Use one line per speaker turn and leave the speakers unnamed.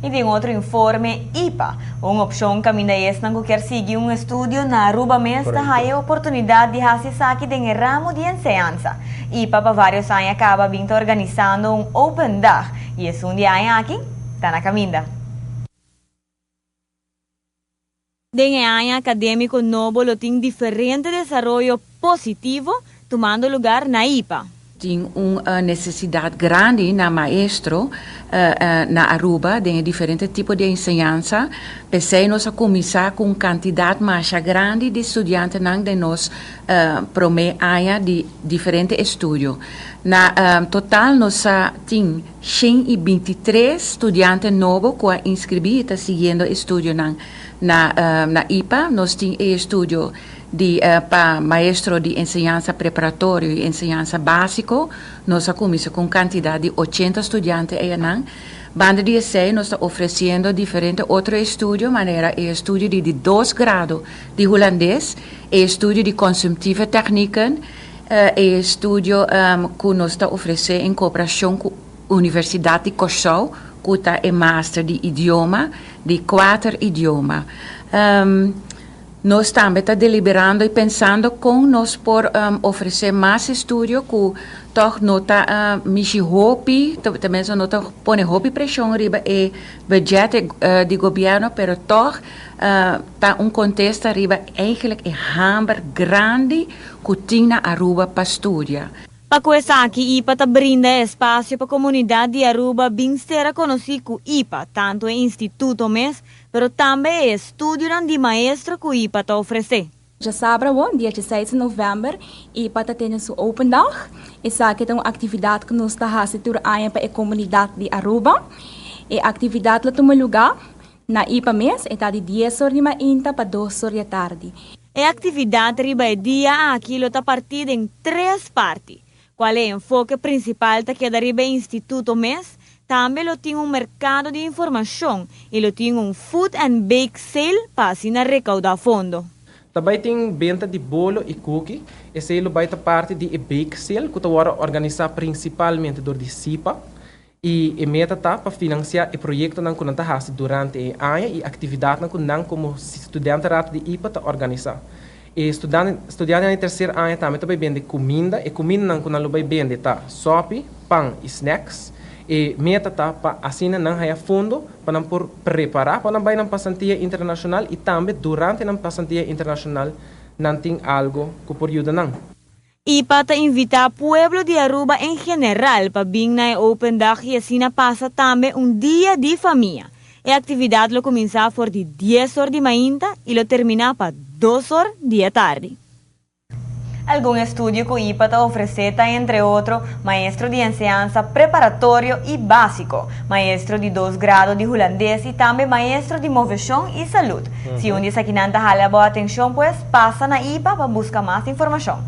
E tem outro informe, IPA. Uma opção caminha é não quer seguir um estudo na Aruba mesmo, há a oportunidade de fazer aqui em ramo de enseñança. IPA para vários anos acaba vindo organizando um Open Day. E esse dia aqui está na caminha. Den año académico novo tem diferente desenvolvimento positivo, tomando lugar na IPA.
Tem uma necessidade grande na maestro na Aruba, de diferentes tipos de enseñança. Pensei nós a começar com quantidade mais grande de estudantes de nós promete área de diferentes estudos. Na total nós temos 123 estudantes novos que inscrevidos seguindo estudo na IPA. Nós temos estudo para maestro de enseñança preparatório e enseñança básico, nós começamos com quantidade de 80 estudantes aí não. Banda 16 nós está oferecendo diferentes outros estudos, maneira estudo de 2 graus de holandês, estudo de consumptiva técnica, estudo que nós está oferecendo em cooperação com a Universidade de Curaçao, que está em master de idioma, de 4 idiomas. Nós também estamos deliberando e pensando como nós por oferecer mais estudo que toch nota mishi hopi, também só nota pone hopi pressão riba e budget de governo, pero toch tá contexto riba eigenlijk hamber grande que tem na Aruba para estudar.
Para começar aqui, IPA está brindando espaço para a comunidade de Aruba bem ser conhecida como IPA, tanto em instituto mesmo, mas também estudo de maestro que IPA está oferecendo.
Já sabe, dia 16 de novembro, IPA está tendo sua Open Day. Essa aqui é uma atividade que nós estamos fazendo para a comunidade de Aruba. E a atividade toma lugar na IPA mesmo, está de 10 horas de manhã para 2 horas da tarde.
A atividade riba dia aqui está partida em 3 partes. Qual é o enfoque principal que da riba instituto mês? Também tem mercado de informação e tem food and bake sale para assim recaudar fundo.
Também tem venda de bolo e cookie. Esse vai estar parte de bake sale que está organizado principalmente por CIPA. E a meta está para financiar o projeto que nós estamos durante o ano e atividade que nós como estudante de IPA está organizando. E estudante no terceiro ano também vende comida, e comida que nós vende tá sopa, pão e snacks. E meta tá para assim não há fundo para não preparar para não vai na passantia internacional e também durante na passantia internacional não tem algo que por ajuda não.
E para invitar o pueblo de Aruba em geral para vir na Open Day e assim passa também dia de família. A atividade lo começa por de 10 horas de manhã e lo termina para 2 horas da tarde. Algum estudo que o IPA está oferecendo, entre outros, maestro de enseñanza preparatório e básico, maestro de 2 graus de holandês e também maestro de movição e saúde. Se um dia aqui não está boa atenção, pues passa na IPA para buscar mais informação.